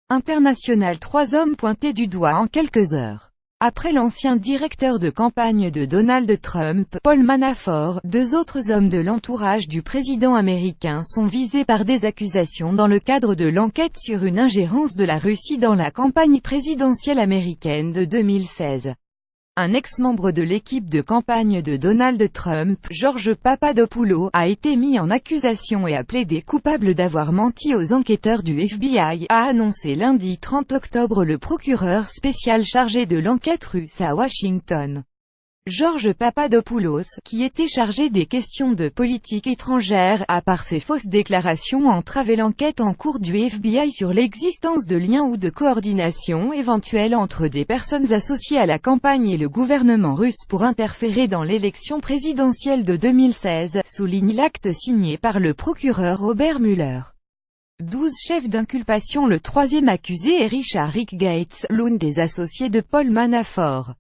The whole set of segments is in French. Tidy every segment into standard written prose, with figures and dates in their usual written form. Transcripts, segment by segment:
International. 3 hommes pointés du doigt en quelques heures. Après l'ancien directeur de campagne de Donald Trump, Paul Manafort, 2 autres hommes de l'entourage du président américain sont visés par des accusations dans le cadre de l'enquête sur une ingérence de la Russie dans la campagne présidentielle américaine de 2016. Un ex-membre de l'équipe de campagne de Donald Trump, George Papadopoulos, a été mis en accusation et a plaidé coupable d'avoir menti aux enquêteurs du FBI, a annoncé lundi 30 octobre le procureur spécial chargé de l'enquête russe à Washington. George Papadopoulos, qui était chargé des questions de politique étrangère, a par ses fausses déclarations entravé l'enquête en cours du FBI sur l'existence de liens ou de coordination éventuelle entre des personnes associées à la campagne et le gouvernement russe pour interférer dans l'élection présidentielle de 2016, souligne l'acte signé par le procureur Robert Mueller. 12 chefs d'inculpation. Le troisième accusé est Richard Rick Gates, l'un des associés de Paul Manafort.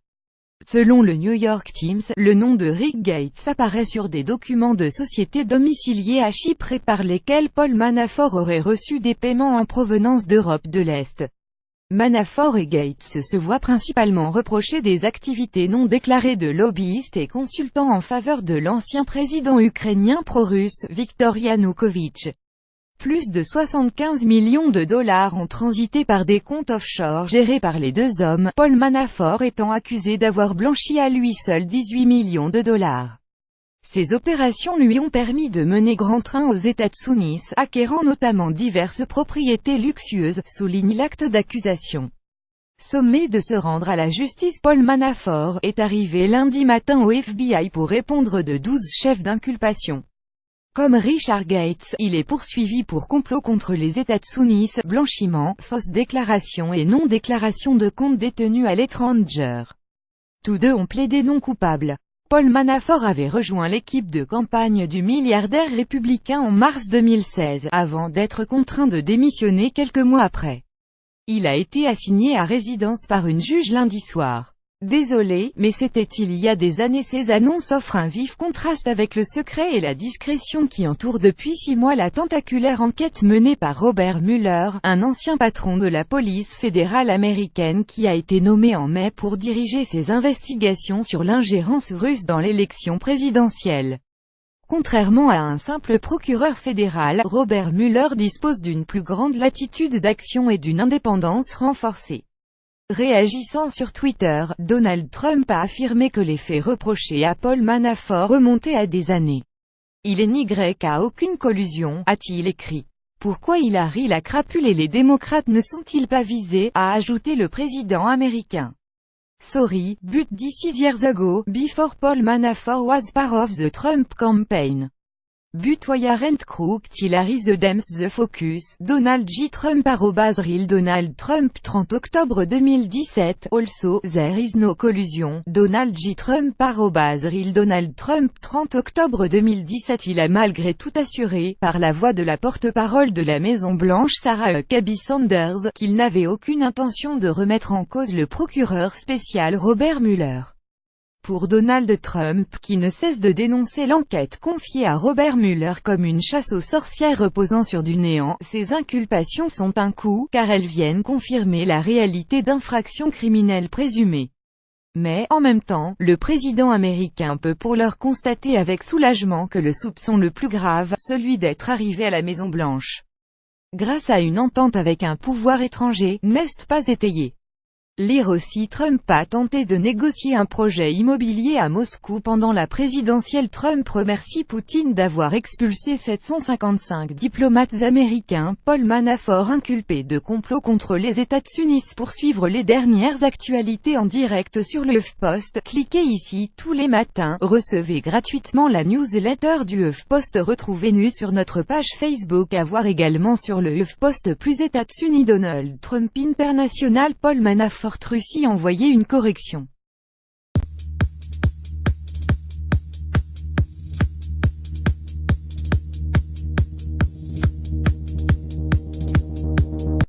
Selon le New York Times, le nom de Rick Gates apparaît sur des documents de sociétés domiciliées à Chypre et par lesquels Paul Manafort aurait reçu des paiements en provenance d'Europe de l'Est. Manafort et Gates se voient principalement reprocher des activités non déclarées de lobbyistes et consultants en faveur de l'ancien président ukrainien pro-russe, Viktor Yanukovych. Plus de 75 millions de dollars ont transité par des comptes offshore gérés par les 2 hommes, Paul Manafort étant accusé d'avoir blanchi à lui seul 18 millions de dollars. Ces opérations lui ont permis de mener grand train aux États-Unis, acquérant notamment diverses propriétés luxueuses, souligne l'acte d'accusation. Sommé de se rendre à la justice, Paul Manafort est arrivé lundi matin au FBI pour répondre de 12 chefs d'inculpation. Comme Richard Gates, il est poursuivi pour complot contre les États-Unis, blanchiment, fausse déclaration et non-déclaration de comptes détenus à l'étranger. Tous 2 ont plaidé non coupables. Paul Manafort avait rejoint l'équipe de campagne du milliardaire républicain en mars 2016, avant d'être contraint de démissionner quelques mois après. Il a été assigné à résidence par une juge lundi soir. Désolé, mais c'était il y a des années. Ces annonces offrent un vif contraste avec le secret et la discrétion qui entourent depuis 6 mois la tentaculaire enquête menée par Robert Mueller, un ancien patron de la police fédérale américaine qui a été nommé en mai pour diriger ses investigations sur l'ingérence russe dans l'élection présidentielle. Contrairement à un simple procureur fédéral, Robert Mueller dispose d'une plus grande latitude d'action et d'une indépendance renforcée. Réagissant sur Twitter, Donald Trump a affirmé que les faits reprochés à Paul Manafort remontaient à des années. Il n'y a aucune collusion, a-t-il écrit. Pourquoi Hillary la crapule et les démocrates ne sont-ils pas visés, a ajouté le président américain. Sorry, but 6 years ago, before Paul Manafort was part of the Trump campaign. But why aren't crooked Hillary the Dems the focus, Donald J. Trump @real Donald Trump 30 octobre 2017, also, there is no collusion, Donald J. Trump @real Donald Trump 30 octobre 2017. Il a malgré tout assuré, par la voix de la porte-parole de la Maison-Blanche Sarah Huckabee Sanders, qu'il n'avait aucune intention de remettre en cause le procureur spécial Robert Mueller. Pour Donald Trump, qui ne cesse de dénoncer l'enquête confiée à Robert Mueller comme une chasse aux sorcières reposant sur du néant, ces inculpations sont un coup, car elles viennent confirmer la réalité d'infractions criminelles présumées. Mais, en même temps, le président américain peut pour l'heure constater avec soulagement que le soupçon le plus grave, celui d'être arrivé à la Maison-Blanche grâce à une entente avec un pouvoir étranger, n'est pas étayé. Lire aussi. Trump a tenté de négocier un projet immobilier à Moscou pendant la présidentielle. Trump remercie Poutine d'avoir expulsé 755 diplomates américains. Paul Manafort inculpé de complot contre les États-Unis. Pour suivre les dernières actualités en direct sur le HuffPost, cliquez ici. Tous les matins, recevez gratuitement la newsletter du HuffPost. Retrouvez-nous sur notre page Facebook. À voir également sur le HuffPost. Plus États-Unis. Donald Trump International. Paul Manafort Russie envoyé une correction.